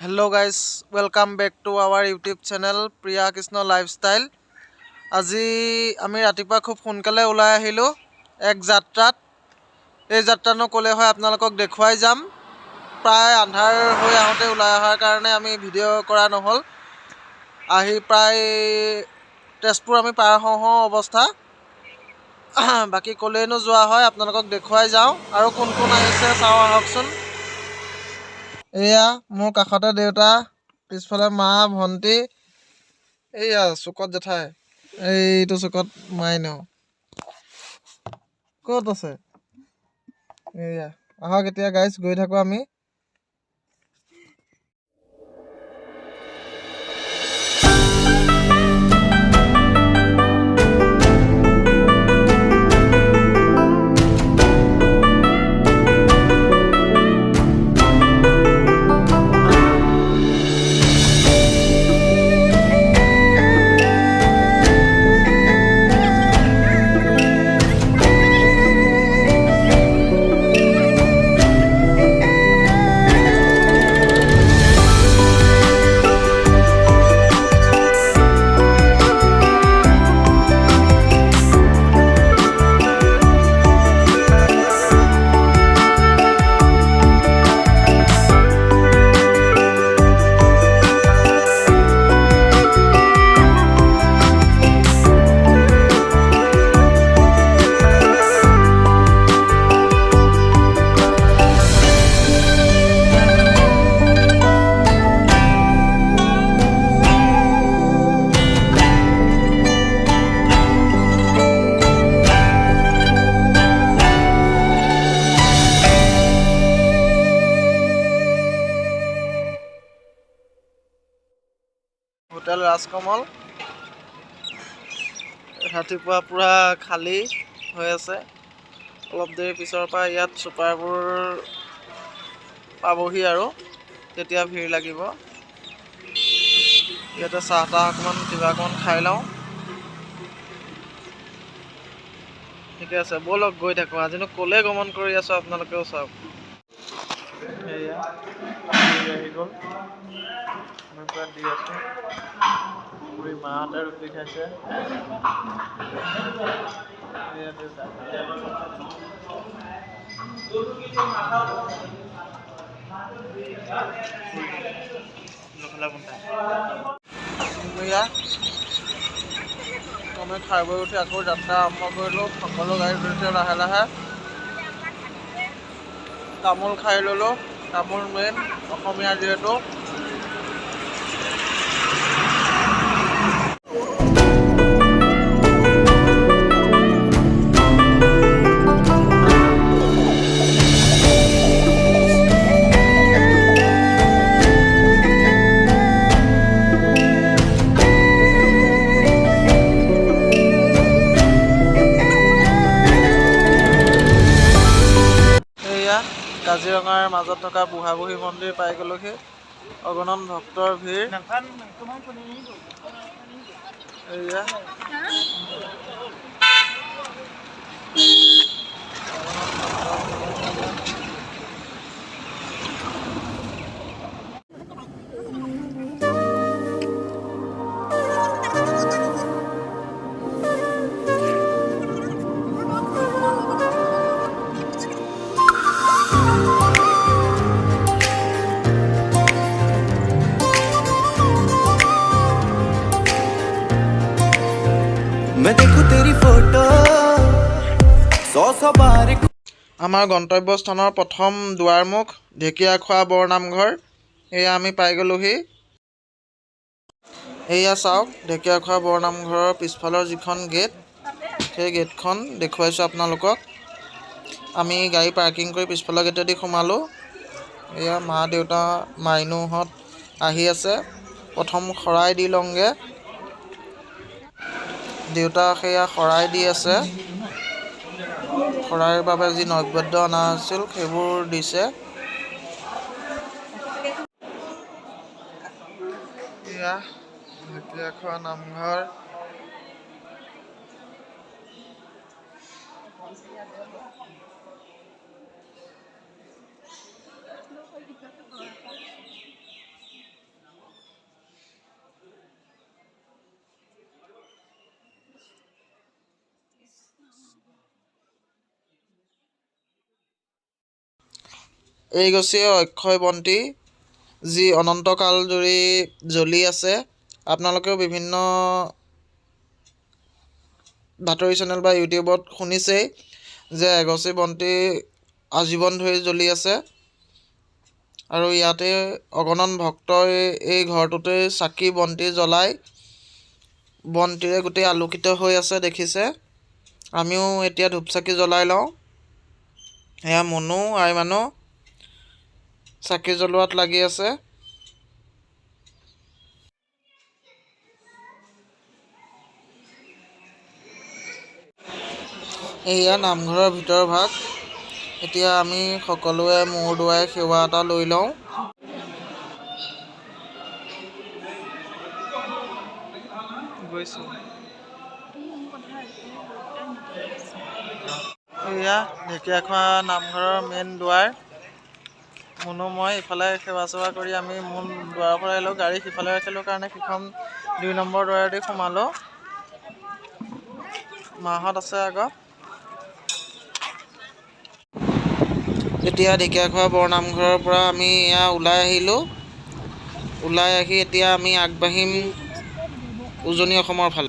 Hello guys, welcome back to our YouTube channel Priya Krishna Lifestyle. আজি আমি ৰাতিপুৱা খুব সোনকালে ওলাই আহিলো এক যাত্ৰাত। এই যাত্ৰানো ক'লে হয় আপোনালোকক দেখুৱাই যাম। প্ৰায় আন্ধাৰ হৈ আহোঁতে ওলাই অহাৰ কাৰণে আমি ভিডিঅ' কৰা নহ'ল। আহি প্ৰায় তেজপুৰ আমি পাৰ হওঁ অৱস্থা। বাকী ক'লেনো যোৱা হয় আপোনালোকক দেখুৱাই যাওঁ আৰু কোন কোন আহিছে চাওঁ আহকচোন। এয়া মোৰ কাষতে দেউতা, পিছফালে মা, ভণ্টি, এইয়া চুকত জেঠাই, এইটো চুকত মাইন। ক'ত আছে? এয়া আহক এতিয়া গাইজ গৈ থাকোঁ আমি। হোটেল ৰাজকমল ৰাতিপুৱা পূৰা খালী হৈ আছে। অলপ দেৰি পিছৰ পৰা ইয়াত ছুপাৰবোৰ পাবহি আৰু তেতিয়া ভিৰ লাগিব। ইয়াতে চাহ তাহ অকণমান কিবা অকণমান খাই লওঁ। ঠিকে আছে ব'লক গৈ থাকোঁ। আজিনো ক'লে গমন কৰি আছোঁ আপোনালোকেও চাওক। এয়া আহি গ'ল, মই পুৰা দি আছোঁ। পুৰি মাহঁতে ৰুটি খাইছে। এয়া দেউতা আমি খাই বৈ উঠি আকৌ যাত্ৰা আৰম্ভ কৰিলোঁ। সকলো গাড়ী ধৰিছে লাহে লাহে। তামোল খাই ল'লোঁ, তামোল মেইন অসমীয়া যিহেতু। কাজিৰঙাৰ মাজত থকা বুঢ়া বুঢ়ী মন্দিৰ পাই গ'লোহি। অগণন ভক্তৰ ভিৰ। এয়া আমাৰ গন্তব্যস্থানৰ প্ৰথম দুৱাৰমুখ ঢেকীয়াখোৱা বৰনামঘৰ। এয়া আমি পাই গ'লোহি। এয়া চাওক ঢেকীয়াখোৱা বৰনামঘৰৰ পিছফালৰ যিখন গেট, সেই গেটখন দেখুৱাইছোঁ আপোনালোকক। আমি গাড়ী পাৰ্কিং কৰি পিছফালৰ গেটেদি সোমালোঁ। এয়া মা দেউতা মাইনুহঁত আহি আছে। প্ৰথম শৰাই দি লওঁগৈ। দেউতা সেয়া শৰাই দি আছে। শৰাইৰ বাবে যি নৈবেদ্য অনা আছিল সেইবোৰ দিছে। এয়া ঢেকীয়াখোৱা নামঘৰ। এই গছেই অক্ষয় বন্তি, যি অনন্তকাল জুৰি জ্বলি আছে। আপোনালোকেও বিভিন্ন বাতৰি চেনেল বা ইউটিউবত শুনিছেই যে এগছি বন্তি আজীৱন ধৰি জ্বলি আছে। আৰু ইয়াতে অগণন ভক্তই এই ঘৰটোতে চাকি বন্তি জ্বলাই বন্তিৰে গোটেই আলোকিত হৈ আছে দেখিছে। আমিও এতিয়া ধূপ চাকি জ্বলাই লওঁ। এয়া মনো আইমানো চাকি জ্বলোৱাত লাগি আছে। এয়া নামঘৰৰ ভিতৰ ভাগ। এতিয়া আমি সকলোৱে মূৰ দোৱাই সেৱা এটা লৈ লওঁ। এয়া ঢেকীয়াখোৱা নামঘৰৰ মেইন দুৱাৰ। মুনু মই ইফালে সেৱা চেৱা কৰি আমি মূল দুৱাৰৰ পৰা আহিলোঁ। গাড়ী সিফালে ৰাখিলোঁ কাৰণে সিখন 2 নম্বৰ দুৱাৰেদি সোমালোঁ। মাহঁত আছে আগত। এতিয়া ঢেকীয়াখোৱা বৰনামঘৰৰ পৰা আমি এয়া ওলাই আহিলোঁ। ওলাই আহি এতিয়া আমি আগবাঢ়িম উজনি অসমৰ ফালে।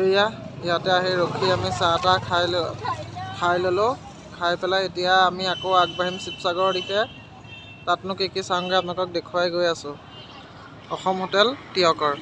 এয়া ইয়াতে আহি ৰখি আমি চাহ তাহ খাই ল'লোঁ। খাই পেলাই এতিয়া আমি আকৌ আগবাঢ়িম শিৱসাগৰৰ দিশে। তাতনো কি চাওঁগৈ আপোনালোকক দেখুৱাই গৈ আছোঁ। অসম হোটেল টিয়কৰ।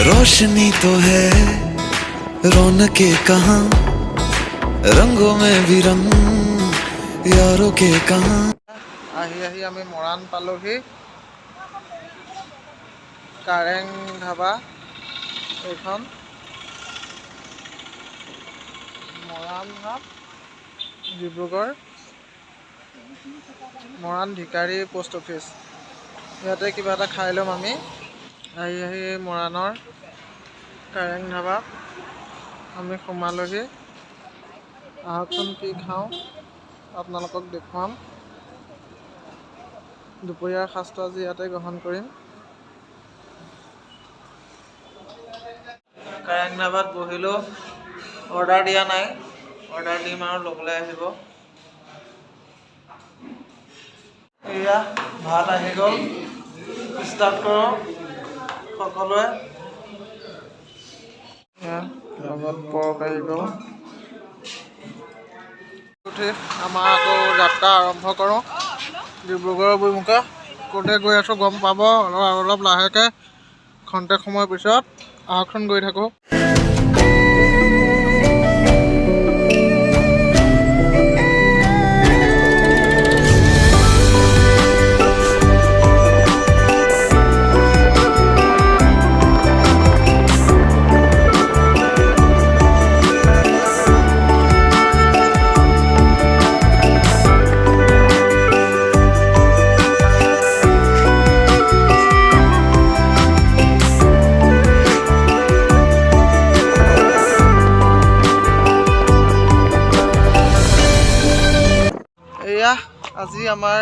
रोशनी तो है रौनके कहाँ, रंगों में भी रंग यारों के कहाँ। আহি আমি মৰাণ পালোহি। কাৰেং ধাবা এইখন মৰাণ হাট ডিব্ৰুগড় মৰাণ ঢিকাৰী পোষ্ট অফিচ। ইয়াতে কিবা এটা খাই ল'ম আমি। আহি মৰাণৰ কাৰেং ধাবা আমি সোমালোহি। আহকচোন কি খাওঁ আপোনালোকক দেখুৱাম। দুপৰীয়াৰ সাজটো আজি ইয়াতে গ্ৰহণ কৰিম। কাৰেং ধাবাত বহিলোঁ। অৰ্ডাৰ দিয়া নাই, অৰ্ডাৰ দিম আৰু ল'বলৈ আহিব। এয়া ভাত আহি গ'ল। ষ্টাৰ্ট কৰোঁ সকলোৱে। এয়া লগত পৰ্ক আহি গ'ল। উঠি আমাৰ আকৌ যাত্ৰা আৰম্ভ কৰোঁ ডিব্ৰুগড়ৰ অভিমুখে। ক'তে গৈ আছোঁ গম পাব অলপ লাহেকৈ খন্তেক সময়ৰ পিছত। আহকচোন গৈ থাকোঁ। এয়া আজি আমাৰ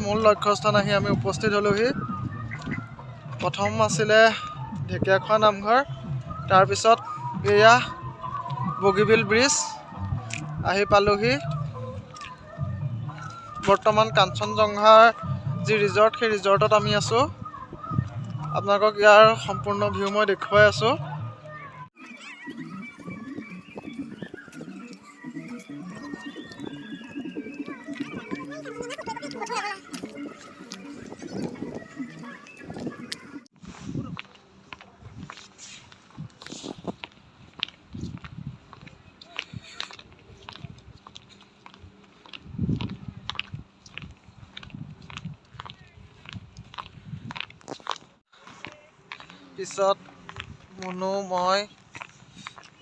মূল লক্ষ্যস্থান আহি আমি উপস্থিত হ'লোহি। প্ৰথম আছিলে ঢেকীয়াখোৱা নামঘৰ, তাৰপিছত এয়া বগীবিল ব্ৰিজ আহি পালোহি। বৰ্তমান কাঞ্চনজংঘাৰ যি ৰিজৰ্ট, সেই ৰিজৰ্টত আমি আছোঁ। আপোনালোকক ইয়াৰ সম্পূৰ্ণ ভিউ মই দেখুৱাই আছোঁ। পিছত মুনু মই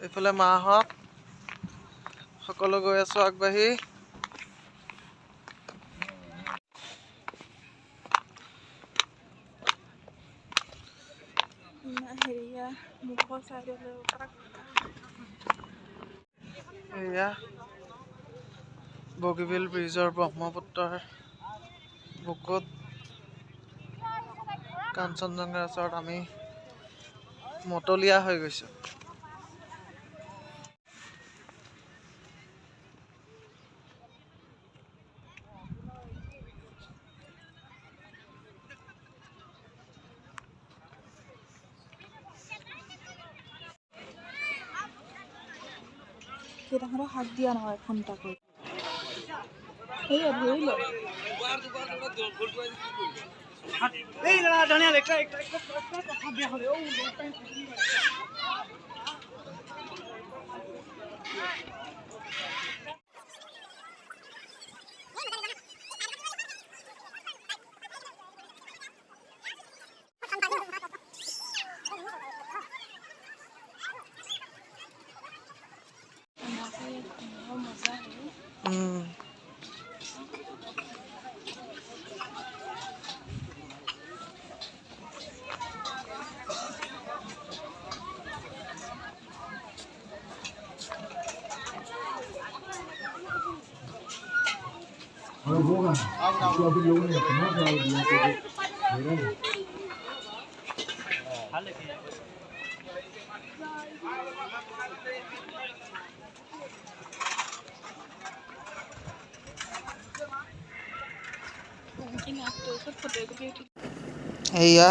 এইফালে মাহঁত সকলো গৈ আছোঁ আগবাঢ়ি। হেৰিয়া মুখৰ চাইডলৈ এয়া বগীবিল ব্ৰিজৰ ব্ৰহ্মপুত্ৰৰ বুকুত কাঞ্চনজংঘাৰ ওচৰত আমি মতলীয়া হৈ গৈছোঁ। কেইটাহঁতক হাক দিয়া নহয় ফোন এটা কৰি এইয়া ধৰি ল এয়া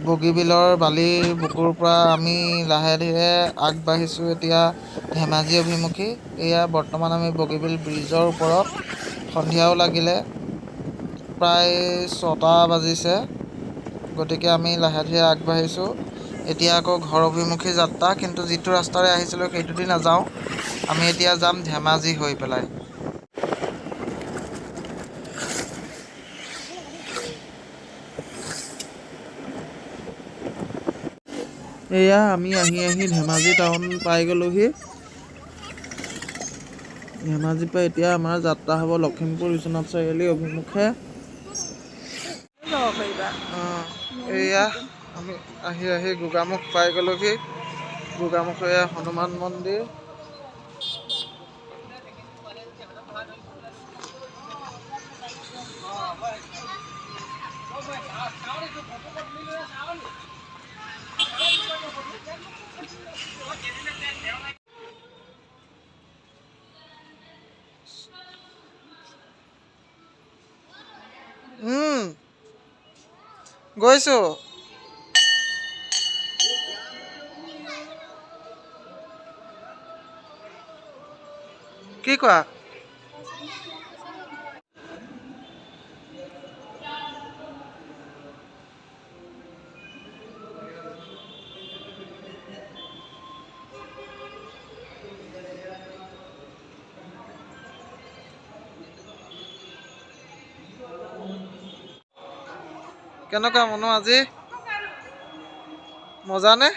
বগীবিলৰ বালিৰ বুকুৰ পৰা আমি লাহে ধীৰে আগবাঢ়িছোঁ এতিয়া ধেমাজি অভিমুখী। এয়া বৰ্তমান আমি বগীবিল ব্ৰিজৰ ওপৰত। সন্ধিয়াও লাগিলে, প্ৰায় 6টা বাজিছে, গতিকে আমি লাহে ধীৰে আগবাঢ়িছোঁ। এতিয়া আকৌ ঘৰ অভিমুখী যাত্ৰা, কিন্তু যিটো ৰাস্তাৰে আহিছিলোঁ সেইটোদি নাযাওঁ, আমি এতিয়া যাম ধেমাজি হৈ পেলাই। এয়া আমি আহি ধেমাজি টাউন পাই গ'লোহি। ধেমাজিৰ পৰা এতিয়া আমাৰ যাত্ৰা হ'ব লখিমপুৰ বিশ্বনাথ চাৰিআলি অভিমুখে। যাব পাৰিবা এয়া আমি আহি গোগামুখ পাই গ'লোহি। গোগামুখ এয়া হনুমান মন্দিৰ। গৈছোঁ। কি কোৱা? কেনেকুৱা মনো আজি? মজা নে?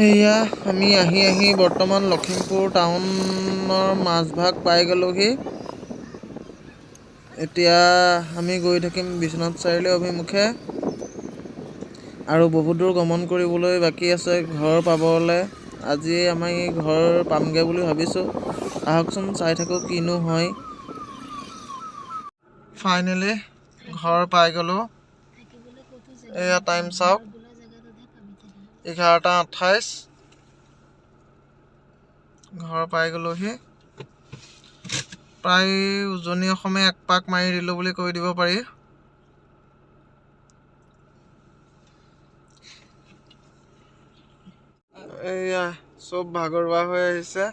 এয়া আমি আহি বৰ্তমান লখিমপুৰ টাউনৰ মাজভাগ পাই গ'লোহি। এতিয়া আমি গৈ থাকিম বিশ্বনাথ চাৰিআলি অভিমুখে। আৰু বহুত দূৰ গমন কৰিবলৈ বাকী আছে ঘৰ পাবলৈ। আজি আমি ঘৰ পামগৈ বুলি ভাবিছোঁ। আহকচোন চাই থাকোঁ কিনো হয়। ফাইনেলি ঘৰ পাই গ'লোঁ। এয়া টাইম চাওক, 11:28। ঘৰ পাই গ'লোহি। প্ৰায় উজনি অসমে এক পাক মাৰি দিলোঁ বুলি কৈ দিব পাৰি। এয়া চব ভাগৰুৱা হৈ আহিছে।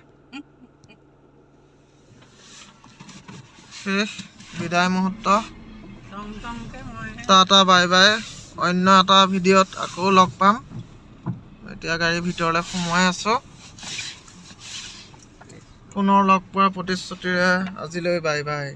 শেষ বিদায় মুহূৰ্ত। Tata bye bye. অন্য এটা ভিডিঅ'ত আকৌ লগ পাম। এতিয়া গাড়ীৰ ভিতৰলৈ সোমাই আছোঁ। পুনৰ লগ পোৱাৰ প্ৰতিশ্ৰুতিৰে আজিলৈ বাই বাই।